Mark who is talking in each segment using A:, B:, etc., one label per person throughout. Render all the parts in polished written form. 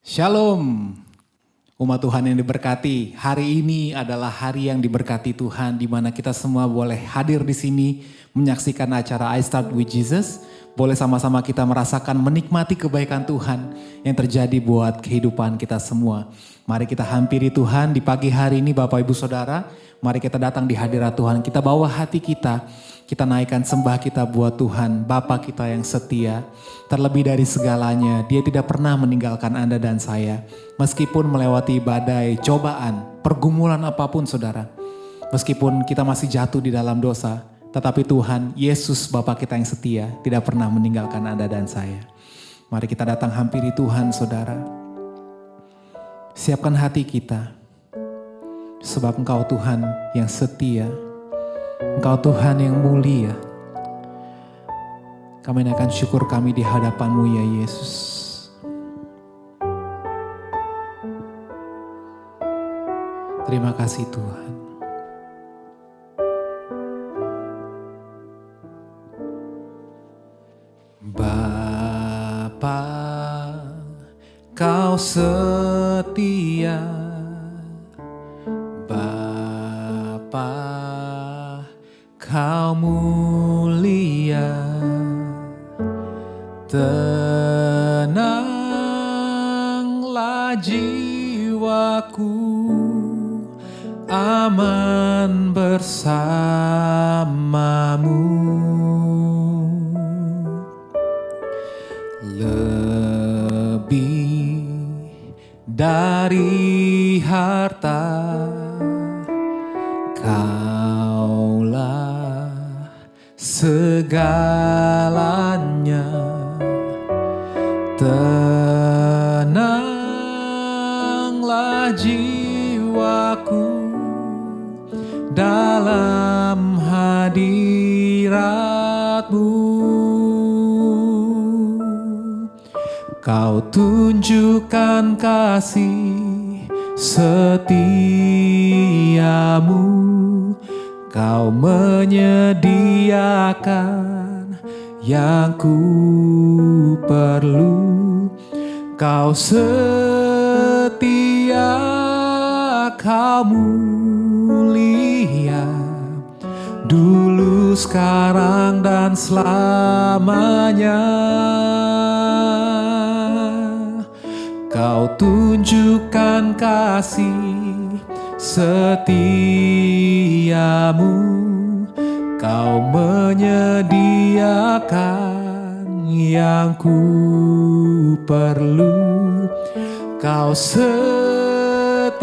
A: Shalom, umat Tuhan yang diberkati. Hari ini adalah hari yang diberkati Tuhan, di mana kita semua boleh hadir di sini menyaksikan acara I Start With Jesus. Boleh sama-sama kita merasakan menikmati kebaikan Tuhan yang terjadi buat kehidupan kita semua. Mari kita hampiri Tuhan di pagi hari ini, Bapak Ibu Saudara. Mari kita datang di hadirat Tuhan, kita bawa hati kita naikkan sembah kita buat Tuhan, Bapa kita yang setia. Terlebih dari segalanya, Dia tidak pernah meninggalkan Anda dan saya. Meskipun melewati badai, cobaan, pergumulan apapun saudara. Meskipun kita masih jatuh di dalam dosa, tetapi Tuhan, Yesus Bapa kita yang setia, tidak pernah meninggalkan Anda dan saya. Mari kita datang hampiri Tuhan saudara. Siapkan hati kita, sebab Engkau Tuhan yang setia. Engkau Tuhan yang mulia. Kami naikkan syukur kami di hadapan-Mu ya Yesus. Terima kasih Tuhan. Bapa, Kau setia. Bapa, Kau mulia, tenanglah jiwaku, aman bersamamu. Lebih dari harta, Kaulah segalanya. Tenanglah jiwaku dalam hadirat-Mu. Kau tunjukkan kasih setiamu. Kau menyediakan yang ku perlu. Kau setia, Kau mulia, dulu, sekarang, dan selamanya. Kau tunjukkan kasih setiamu. Kau menyediakan yang ku perlu. Kau setia,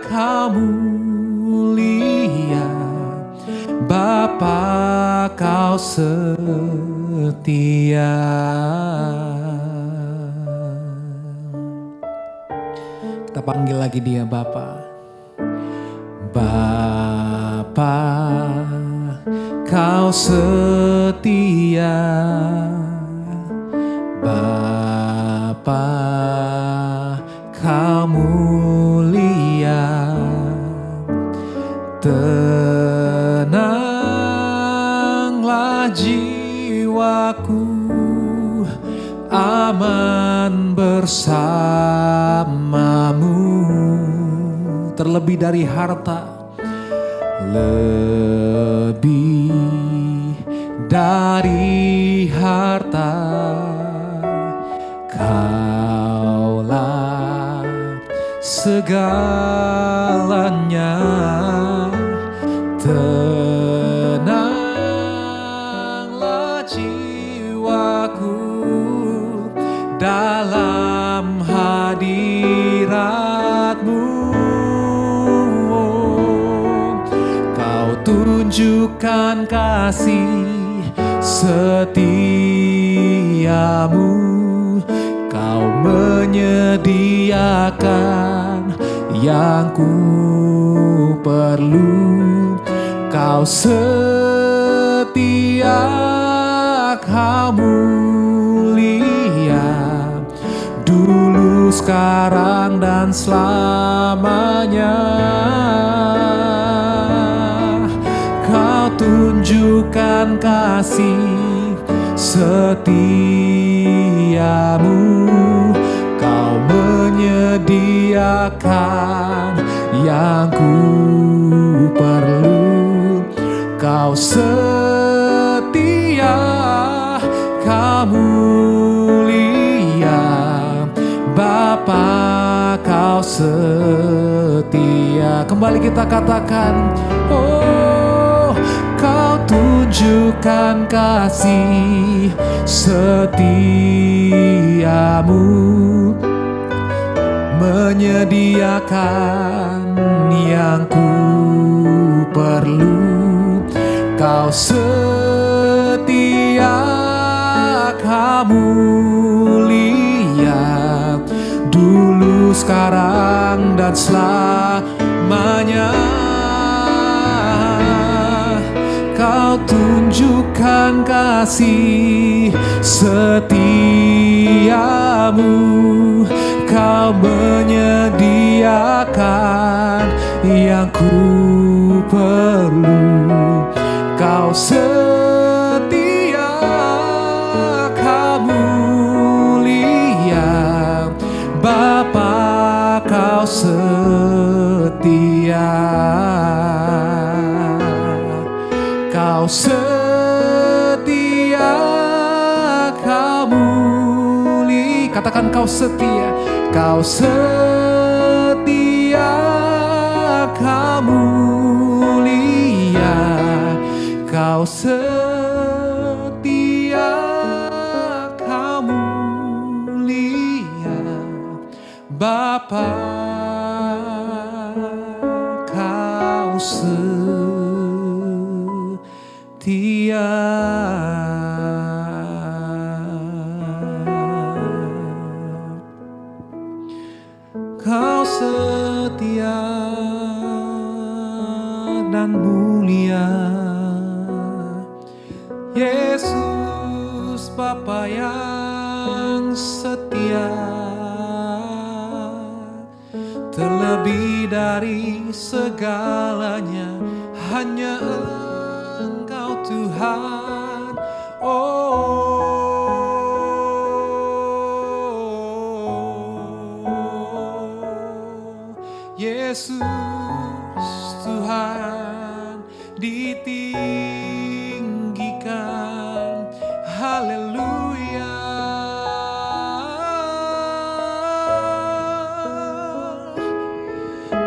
A: Kau mulia, Bapa, Kau setia. Kita panggil lagi Dia, Bapa. Bapa, Kau setia. Bapa, Kau mulia, tenanglah jiwaku, aman bersamamu. Terlebih dari harta, lebih dari harta, Kaulah segalanya. Tenanglah jiwaku dalam hadirat-Mu. Kau tunjukkan kasih setiamu. Kau menyediakan yang ku perlu. Kau setia, Kau mulia, dulu, sekarang, dan selamanya. Kau tunjukkan tunjukkan kasih setiamu. Kau menyediakan yang ku perlu. Kau setia, Kau mulia, Bapa, Kau setia. Kembali kita katakan, oh, Kau tunjukkan kasih setiamu, menyediakan yang ku perlu. Kau setia, Kau mulia, dulu, sekarang, dan selamanya. Kau tunjukkan kasih setiamu, Kau menyediakan yang ku perlu. Kau setia, Kau mulia, Bapa, Kau setia. Kau setia, Kau mulia. Katakan, Kau setia. Kau setia, Kau mulia. Kau setia, Kau mulia, Bapa, Kau setia. Kau setia dan mulia, Yesus, Bapa yang setia. Terlebih dari segalanya, hanya Engkau Tuhan. Oh, Yesus Tuhan ditinggikan. Haleluya.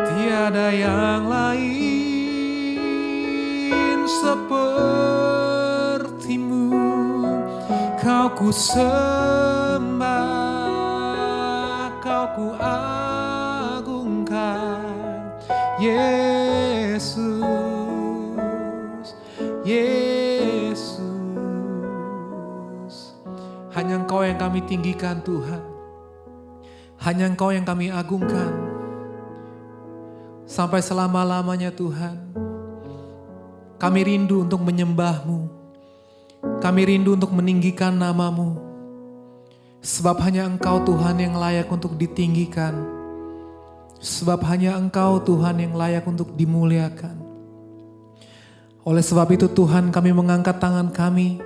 A: Tiada yang lain sepertimu. Kau ku sembah, Kau ku agungkan, Yesus, Yesus. Hanya Engkau yang kami tinggikan, Tuhan. Hanya Engkau yang kami agungkan sampai selama-lamanya, Tuhan. Kami rindu untuk menyembah-Mu. Kami rindu untuk meninggikan nama-Mu. Sebab hanya Engkau, Tuhan, yang layak untuk ditinggikan. Sebab hanya Engkau, Tuhan, yang layak untuk dimuliakan. Oleh sebab itu, Tuhan, kami mengangkat tangan kami.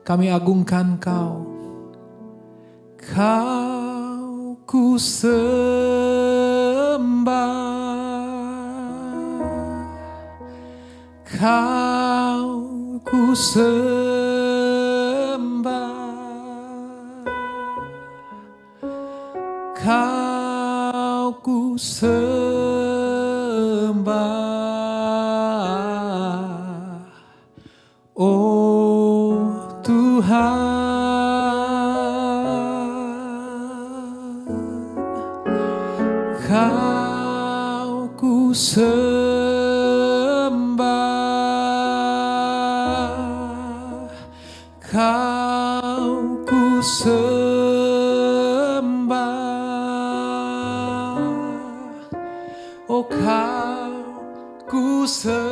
A: Kami agungkan Kau. Kau ku sembah. Kau ku sembah. Kau ku sembah, oh Tuhan. Kau ku sembah, Kau ku sembah. Oh, Kau ku sembah,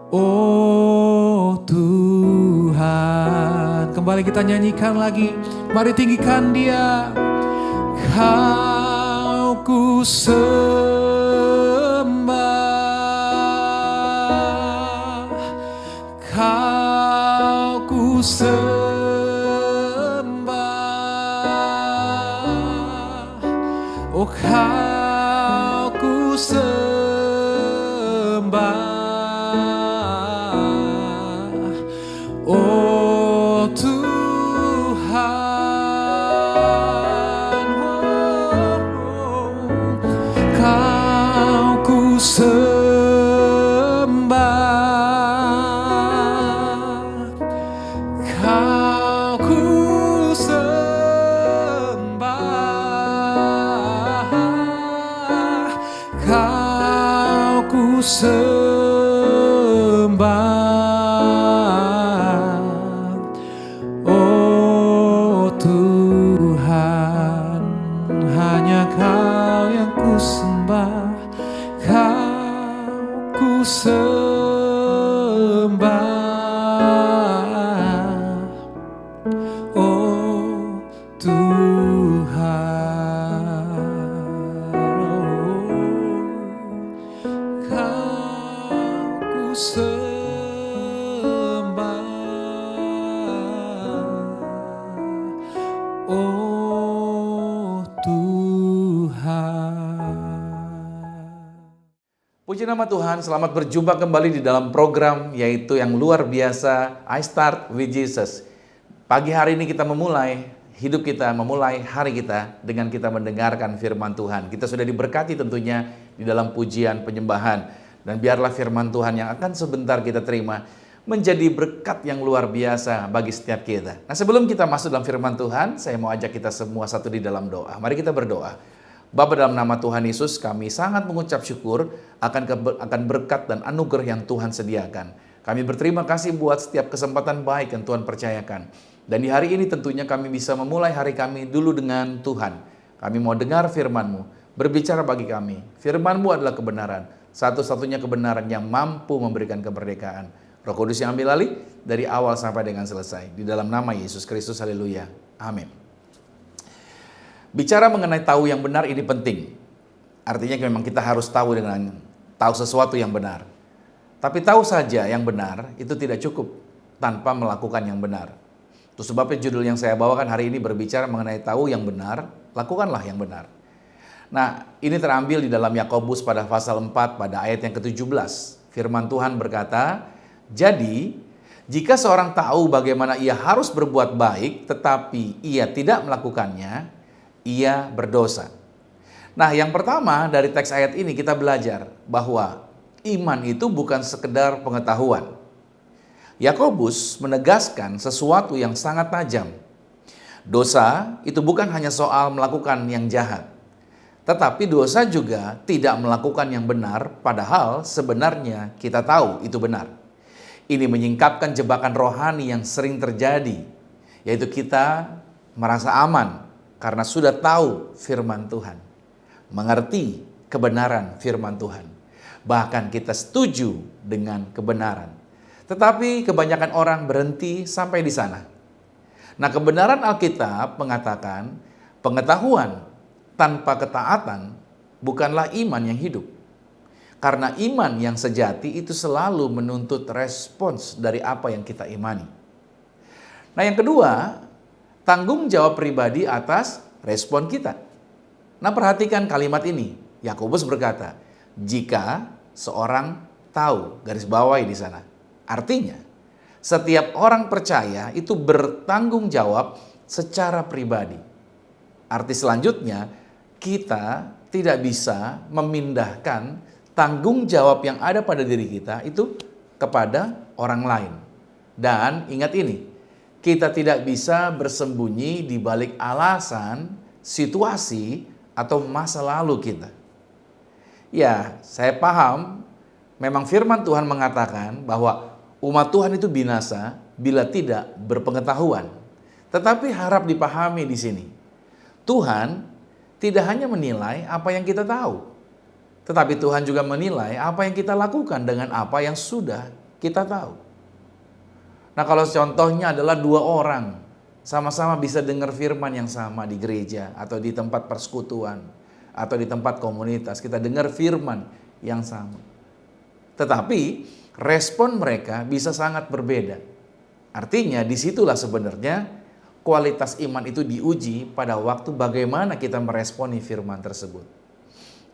A: oh Tuhan. Kembali kita nyanyikan lagi, mari tinggikan Dia. Kau ku sembah, Kau ku sembah, oh Tuhan. Kau ku sembah, kau ku sembah, kau ku sembah, oh Tuhan, hanya Kau yang ku sembah, Kau ku sembah, oh Tuhan. Kau ku sembah, oh Tuhan.
B: Puji nama Tuhan, selamat berjumpa kembali di dalam program yaitu yang luar biasa, I Start with Jesus. Pagi hari ini kita memulai hidup kita, memulai hari kita dengan kita mendengarkan firman Tuhan. Kita sudah diberkati tentunya di dalam pujian penyembahan. Dan biarlah firman Tuhan yang akan sebentar kita terima menjadi berkat yang luar biasa bagi setiap kita. Nah, sebelum kita masuk dalam firman Tuhan, saya mau ajak kita semua satu di dalam doa. Mari kita berdoa. Bapa, dalam nama Tuhan Yesus, kami sangat mengucap syukur akan berkat dan anugerah yang Tuhan sediakan. Kami berterima kasih buat setiap kesempatan baik yang Tuhan percayakan. Dan di hari ini tentunya kami bisa memulai hari kami dulu dengan Tuhan. Kami mau dengar firman-Mu, berbicara bagi kami. Firman-Mu adalah kebenaran, satu-satunya kebenaran yang mampu memberikan kemerdekaan. Roh Kudus yang ambil alih dari awal sampai dengan selesai. Di dalam nama Yesus Kristus, haleluya. Amin. Bicara mengenai tahu yang benar ini penting. Artinya memang kita harus tahu sesuatu yang benar. Tapi tahu saja yang benar itu tidak cukup tanpa melakukan yang benar. Itu sebabnya judul yang saya bawakan hari ini berbicara mengenai tahu yang benar, lakukanlah yang benar. Nah, ini terambil di dalam Yakobus pada pasal 4 pada ayat yang ke-17. Firman Tuhan berkata, "Jadi, jika seorang tahu bagaimana ia harus berbuat baik tetapi ia tidak melakukannya, ia berdosa." Nah, yang pertama dari teks ayat ini kita belajar bahwa iman itu bukan sekedar pengetahuan. Yakobus menegaskan sesuatu yang sangat tajam. Dosa itu bukan hanya soal melakukan yang jahat, tetapi dosa juga tidak melakukan yang benar, padahal sebenarnya kita tahu itu benar. Ini menyingkapkan jebakan rohani yang sering terjadi, yaitu kita merasa aman karena sudah tahu firman Tuhan, mengerti kebenaran firman Tuhan. Bahkan kita setuju dengan kebenaran. Tetapi kebanyakan orang berhenti sampai di sana. Nah, kebenaran Alkitab mengatakan pengetahuan tanpa ketaatan bukanlah iman yang hidup. Karena iman yang sejati itu selalu menuntut respons dari apa yang kita imani. Nah, yang kedua, tanggung jawab pribadi atas respon kita. Nah, perhatikan kalimat ini. Yakobus berkata, jika seorang tahu, garis bawahi di sana. Artinya, setiap orang percaya itu bertanggung jawab secara pribadi. Arti selanjutnya, kita tidak bisa memindahkan tanggung jawab yang ada pada diri kita itu kepada orang lain. Dan ingat ini, kita tidak bisa bersembunyi di balik alasan, situasi, atau masa lalu kita. Ya, saya paham memang firman Tuhan mengatakan bahwa umat Tuhan itu binasa bila tidak berpengetahuan. Tetapi harap dipahami di sini, Tuhan tidak hanya menilai apa yang kita tahu, tetapi Tuhan juga menilai apa yang kita lakukan dengan apa yang sudah kita tahu. Nah, kalau contohnya adalah dua orang sama-sama bisa dengar firman yang sama di gereja atau di tempat persekutuan atau di tempat komunitas, kita dengar firman yang sama. Tetapi respon mereka bisa sangat berbeda. Artinya disitulah sebenarnya kualitas iman itu diuji pada waktu bagaimana kita meresponi firman tersebut.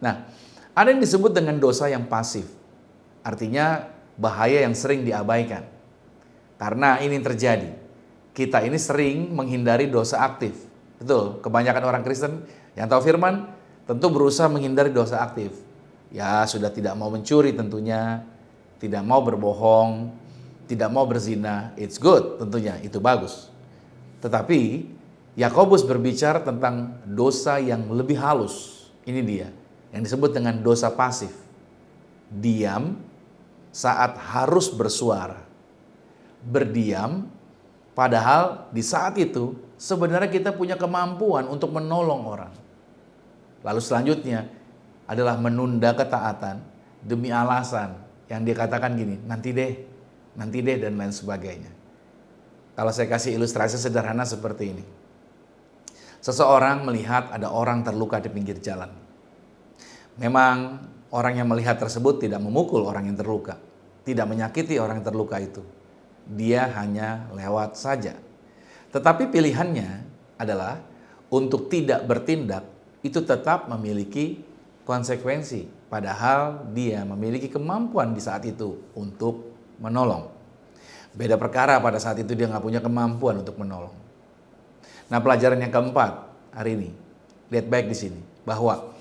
B: Nah, ada yang disebut dengan dosa yang pasif. Artinya bahaya yang sering diabaikan. Karena ini terjadi. Kita ini sering menghindari dosa aktif. Betul, kebanyakan orang Kristen yang tahu firman tentu berusaha menghindari dosa aktif. Ya, sudah tidak mau mencuri tentunya, tidak mau berbohong, tidak mau berzina. It's good tentunya, itu bagus. Tetapi Yakobus berbicara tentang dosa yang lebih halus. Ini dia, yang disebut dengan dosa pasif. Diam saat harus bersuara. Berdiam, padahal di saat itu sebenarnya kita punya kemampuan untuk menolong orang. Lalu selanjutnya adalah menunda ketaatan demi alasan yang dia katakan gini, nanti deh dan lain sebagainya. Kalau saya kasih ilustrasi sederhana seperti ini. Seseorang melihat ada orang terluka di pinggir jalan. Memang orang yang melihat tersebut tidak memukul orang yang terluka, tidak menyakiti orang yang terluka itu. Dia hanya lewat saja. Tetapi pilihannya adalah untuk tidak bertindak, itu tetap memiliki konsekuensi. Padahal dia memiliki kemampuan di saat itu untuk menolong. Beda perkara pada saat itu dia nggak punya kemampuan untuk menolong. Nah, pelajaran yang keempat hari ini, lihat baik di sini, bahwa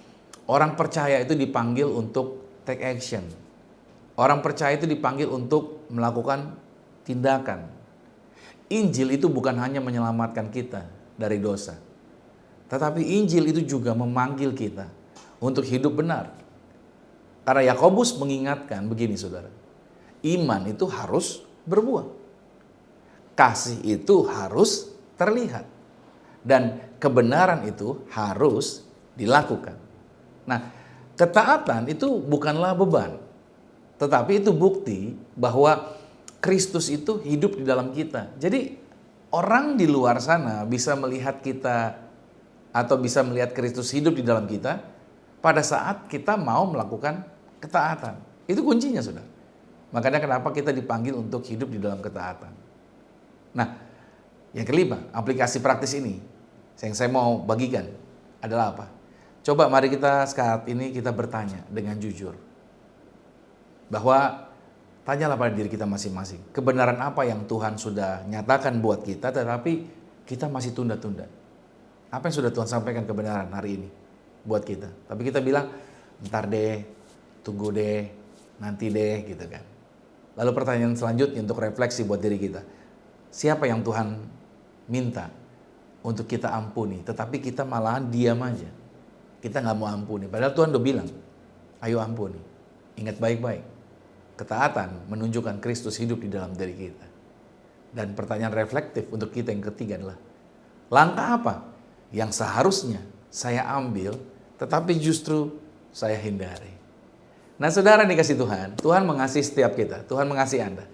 B: orang percaya itu dipanggil untuk take action. Orang percaya itu dipanggil untuk melakukan tindakan. Injil itu bukan hanya menyelamatkan kita dari dosa, tetapi Injil itu juga memanggil kita untuk hidup benar. Karena Yakobus mengingatkan begini saudara, iman itu harus berbuah. Kasih itu harus terlihat. Dan kebenaran itu harus dilakukan. Nah, ketaatan itu bukanlah beban, tetapi itu bukti bahwa Kristus itu hidup di dalam kita. Jadi orang di luar sana bisa melihat kita atau bisa melihat Kristus hidup di dalam kita pada saat kita mau melakukan ketaatan. Itu kuncinya, saudara. Makanya kenapa kita dipanggil untuk hidup di dalam ketaatan. Nah, yang kelima, aplikasi praktis ini yang saya mau bagikan adalah apa? Coba mari kita saat ini kita bertanya dengan jujur. Bahwa tanyalah pada diri kita masing-masing, kebenaran apa yang Tuhan sudah nyatakan buat kita tetapi kita masih tunda-tunda. Apa yang sudah Tuhan sampaikan kebenaran hari ini buat kita? Tapi kita bilang, ntar deh, tunggu deh, nanti deh gitu kan. Lalu pertanyaan selanjutnya untuk refleksi buat diri kita. Siapa yang Tuhan minta untuk kita ampuni, tetapi kita malahan diam aja. Kita nggak mau ampuni. Padahal Tuhan udah bilang, ayo ampuni. Ingat baik-baik. Ketaatan menunjukkan Kristus hidup di dalam diri kita. Dan pertanyaan reflektif untuk kita yang ketiga adalah, langkah apa yang seharusnya saya ambil, tetapi justru saya hindari? Nah saudara dikasih Tuhan, Tuhan mengasihi setiap kita, Tuhan mengasihi Anda.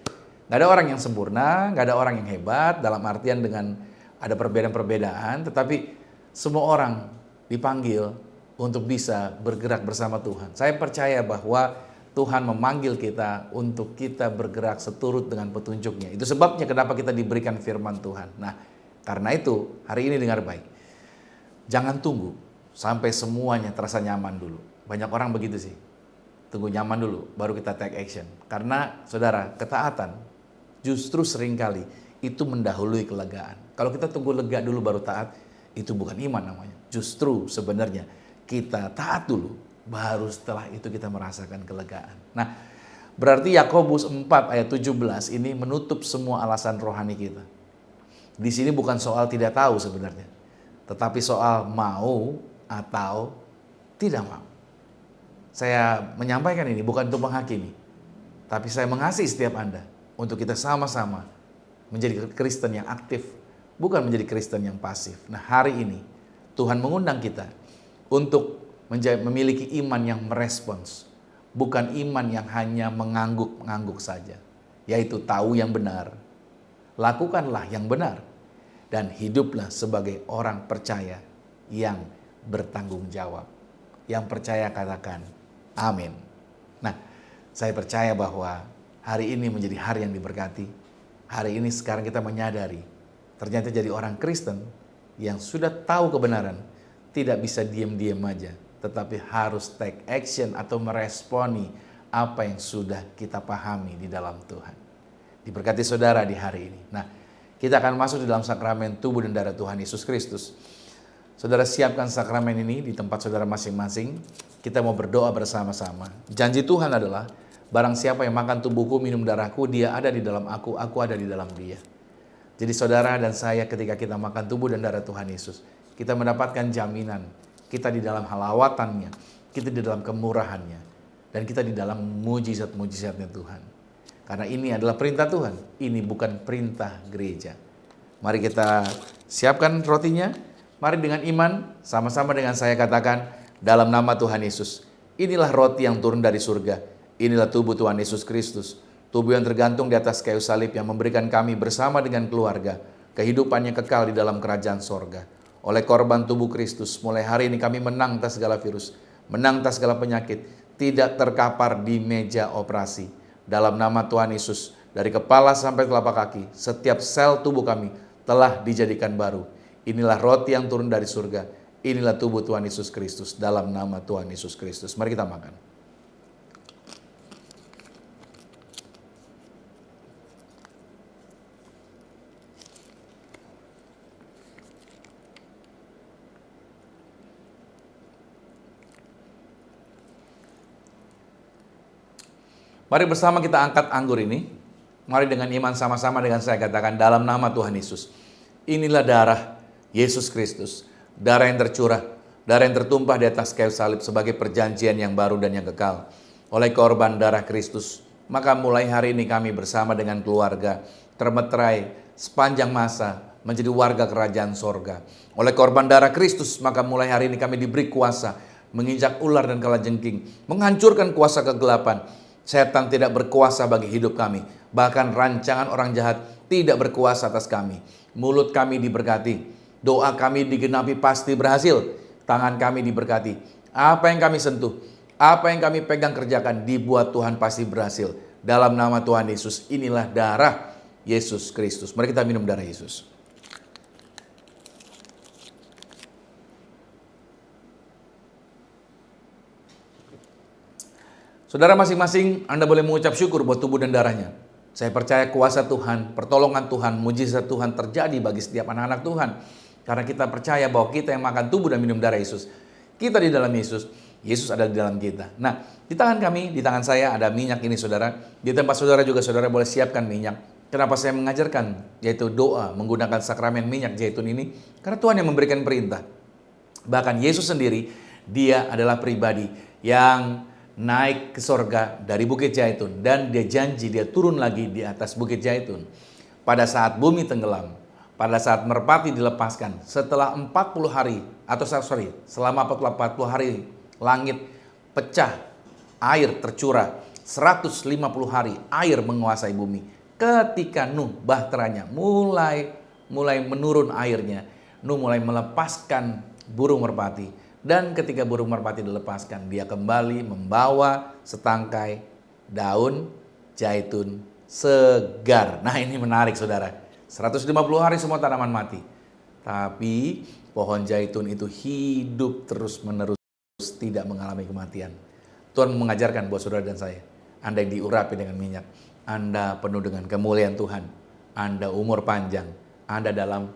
B: Gak ada orang yang sempurna, gak ada orang yang hebat, dalam artian dengan ada perbedaan-perbedaan, tetapi semua orang dipanggil untuk bisa bergerak bersama Tuhan. Saya percaya bahwa Tuhan memanggil kita untuk kita bergerak seturut dengan petunjuknya. Itu sebabnya kenapa kita diberikan firman Tuhan. Nah, karena itu hari ini dengar baik. Jangan tunggu sampai semuanya terasa nyaman dulu. Banyak orang begitu sih. Tunggu nyaman dulu, baru kita take action. Karena saudara, ketaatan justru seringkali itu mendahului kelegaan. Kalau kita tunggu lega dulu baru taat, itu bukan iman namanya. Justru sebenarnya kita taat dulu, baru setelah itu kita merasakan kelegaan. Nah, berarti Yakobus 4 ayat 17 ini menutup semua alasan rohani kita. Di sini bukan soal tidak tahu sebenarnya, tetapi soal mau atau tidak mau. Saya menyampaikan ini bukan untuk menghakimi, tapi saya mengasihi setiap Anda untuk kita sama-sama menjadi Kristen yang aktif, bukan menjadi Kristen yang pasif. Nah, hari ini Tuhan mengundang kita untuk memiliki iman yang merespons, bukan iman yang hanya mengangguk-ngangguk saja, yaitu tahu yang benar, lakukanlah yang benar, dan hiduplah sebagai orang percaya yang bertanggung jawab. Yang percaya katakan amin. Nah, saya percaya bahwa hari ini menjadi hari yang diberkati. Hari ini sekarang kita menyadari Ternyata jadi orang Kristen yang sudah tahu kebenaran, tidak bisa diam-diam aja, tetapi harus take action atau meresponi apa yang sudah kita pahami di dalam Tuhan. Diberkati saudara di hari ini. Nah, kita akan masuk di dalam sakramen tubuh dan darah Tuhan Yesus Kristus. Saudara siapkan sakramen ini di tempat saudara masing-masing. Kita mau berdoa bersama-sama. Janji Tuhan adalah, barang siapa yang makan tubuhku, minum darahku, dia ada di dalam aku ada di dalam dia. Jadi saudara dan saya ketika kita makan tubuh dan darah Tuhan Yesus, kita mendapatkan jaminan. Kita di dalam halawatannya, kita di dalam kemurahannya, dan kita di dalam mujizat-mujizatnya Tuhan. Karena ini adalah perintah Tuhan, ini bukan perintah gereja. Mari kita siapkan rotinya. Mari dengan iman, sama-sama dengan saya katakan, dalam nama Tuhan Yesus, inilah roti yang turun dari surga. Inilah tubuh Tuhan Yesus Kristus, tubuh yang tergantung di atas kayu salib yang memberikan kami bersama dengan keluarga, kehidupannya kekal di dalam kerajaan sorga. Oleh korban tubuh Kristus, mulai hari ini kami menang atas segala virus, menang atas segala penyakit, tidak terkapar di meja operasi. Dalam nama Tuhan Yesus, dari kepala sampai telapak kaki, setiap sel tubuh kami telah dijadikan baru. Inilah roti yang turun dari surga. Inilah tubuh Tuhan Yesus Kristus. Dalam nama Tuhan Yesus Kristus. Mari kita makan. Mari bersama kita angkat anggur ini. Mari dengan iman sama-sama dengan saya katakan dalam nama Tuhan Yesus. Inilah darah Yesus Kristus. Darah yang tercurah, darah yang tertumpah di atas kayu salib sebagai perjanjian yang baru dan yang kekal. Oleh korban darah Kristus, maka mulai hari ini kami bersama dengan keluarga termeterai sepanjang masa menjadi warga kerajaan sorga. Oleh korban darah Kristus, maka mulai hari ini kami diberi kuasa menginjak ular dan kalajengking, menghancurkan kuasa kegelapan. Setan tidak berkuasa bagi hidup kami. Bahkan rancangan orang jahat tidak berkuasa atas kami. Mulut kami diberkati. Doa kami digenapi pasti berhasil. Tangan kami diberkati. Apa yang kami sentuh, apa yang kami pegang kerjakan, dibuat Tuhan pasti berhasil. Dalam nama Tuhan Yesus, inilah darah Yesus Kristus. Mari kita minum darah Yesus. Saudara masing-masing, Anda boleh mengucap syukur buat tubuh dan darahnya. Saya percaya kuasa Tuhan, pertolongan Tuhan, mujizat Tuhan terjadi bagi setiap anak-anak Tuhan. Karena kita percaya bahwa kita yang makan tubuh dan minum darah Yesus, kita di dalam Yesus, Yesus ada di dalam kita. Nah, di tangan kami, di tangan saya ada minyak ini saudara. Di tempat saudara juga saudara boleh siapkan minyak. Kenapa saya mengajarkan? Yaitu doa menggunakan sakramen minyak zaitun ini. Karena Tuhan yang memberikan perintah. Bahkan Yesus sendiri, dia adalah pribadi yang naik ke sorga dari Bukit Zaitun. Dan dia janji dia turun lagi di atas Bukit Zaitun. Pada saat bumi tenggelam, pada saat merpati dilepaskan, setelah 40 hari, selama 40 hari langit pecah, air tercurah, 150 hari air menguasai bumi. Ketika Nuh bahteranya mulai menurun airnya, Nuh mulai melepaskan burung merpati. Dan ketika burung merpati dilepaskan, dia kembali membawa setangkai daun zaitun segar. Nah ini menarik saudara. 150 hari semua tanaman mati. Tapi pohon zaitun itu hidup terus menerus, tidak mengalami kematian. Tuhan mengajarkan buat saudara dan saya. Anda yang diurapi dengan minyak. Anda penuh dengan kemuliaan Tuhan. Anda umur panjang. Anda dalam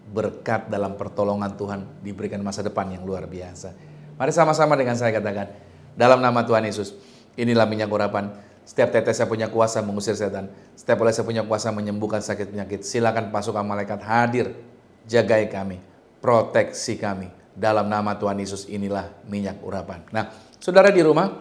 B: berkat, dalam pertolongan Tuhan, diberikan masa depan yang luar biasa. Mari sama-sama dengan saya katakan, dalam nama Tuhan Yesus, inilah minyak urapan. Setiap tetesnya punya kuasa mengusir setan. Setiap olesnya punya kuasa menyembuhkan sakit penyakit. Silakan pasukan malaikat hadir, jagai kami, proteksi kami. Dalam nama Tuhan Yesus, inilah minyak urapan. Nah, saudara di rumah,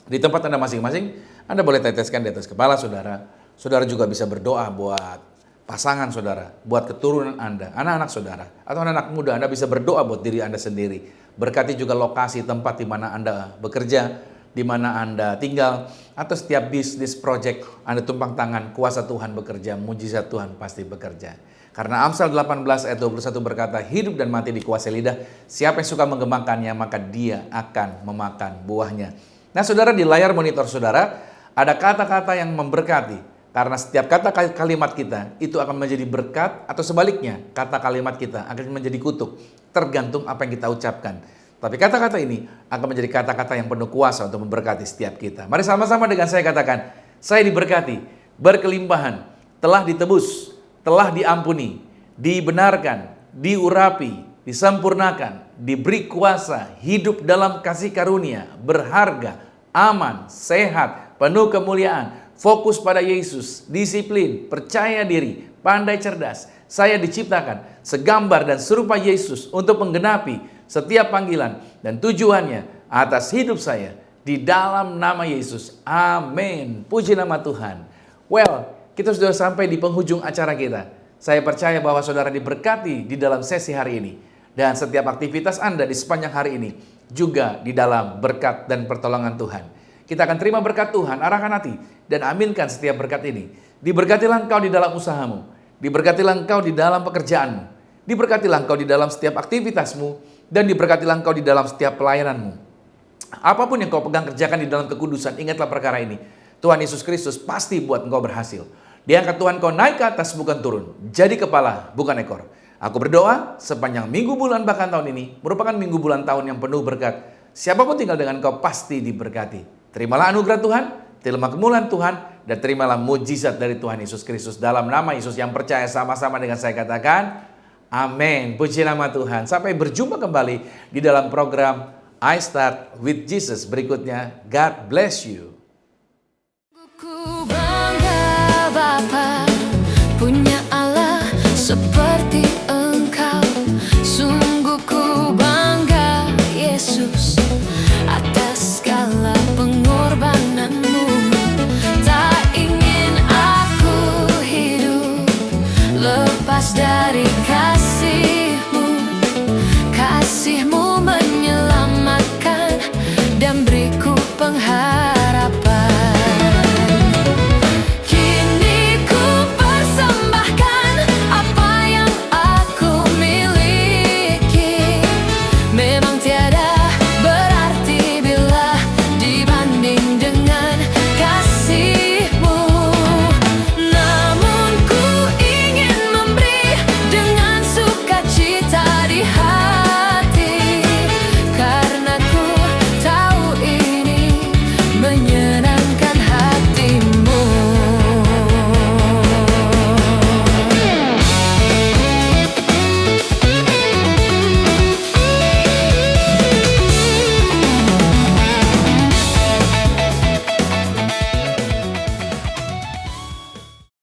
B: di tempat Anda masing-masing, Anda boleh teteskan di atas kepala saudara. Saudara juga bisa berdoa buat pasangan saudara, buat keturunan Anda, anak-anak saudara, atau anak-anak muda. Anda bisa berdoa buat diri Anda sendiri. Berkati juga lokasi tempat di mana Anda bekerja, di mana Anda tinggal, atau setiap bisnis project Anda tumpang tangan, kuasa Tuhan bekerja, mujizat Tuhan pasti bekerja. Karena Amsal 18 ayat 21 berkata, hidup dan mati dikuasai lidah, siapa yang suka mengembangkannya, maka dia akan memakan buahnya. Nah saudara, di layar monitor saudara, ada kata-kata yang memberkati. Karena setiap kata kalimat kita itu akan menjadi berkat, atau sebaliknya kata kalimat kita akan menjadi kutuk. Tergantung apa yang kita ucapkan. Tapi kata-kata ini akan menjadi kata-kata yang penuh kuasa untuk memberkati setiap kita. Mari sama-sama dengan saya katakan, saya diberkati, berkelimpahan, telah ditebus, telah diampuni, dibenarkan, diurapi, disempurnakan, diberi kuasa, hidup dalam kasih karunia, berharga, aman, sehat, penuh kemuliaan, fokus pada Yesus, disiplin, percaya diri, pandai cerdas. Saya diciptakan segambar dan serupa Yesus untuk menggenapi setiap panggilan dan tujuannya atas hidup saya di dalam nama Yesus. Amin. Puji nama Tuhan. Well, kita sudah sampai di penghujung acara kita. Saya percaya bahwa saudara diberkati di dalam sesi hari ini. Dan setiap aktivitas Anda di sepanjang hari ini juga di dalam berkat dan pertolongan Tuhan. Kita akan terima berkat Tuhan, arahkan hati, dan aminkan setiap berkat ini. Diberkatilah engkau di dalam usahamu, diberkatilah engkau di dalam pekerjaanmu, diberkatilah engkau di dalam setiap aktivitasmu, dan diberkatilah engkau di dalam setiap pelayananmu. Apapun yang kau pegang kerjakan di dalam kekudusan, ingatlah perkara ini. Tuhan Yesus Kristus pasti buat engkau berhasil. Diangkat Tuhan kau naik ke atas bukan turun, jadi kepala bukan ekor. Aku berdoa sepanjang minggu, bulan, bahkan tahun ini merupakan minggu, bulan, tahun yang penuh berkat. Siapapun tinggal dengan kau pasti diberkati. Terimalah anugerah Tuhan, terimalah kemuliaan Tuhan, dan terimalah mujizat dari Tuhan Yesus Kristus. Dalam nama Yesus yang percaya, sama-sama dengan saya katakan, amin. Puji nama Tuhan. Sampai berjumpa kembali di dalam program I Start with Jesus berikutnya. God bless you.
C: Ku bangga Bapa punya Allah seperti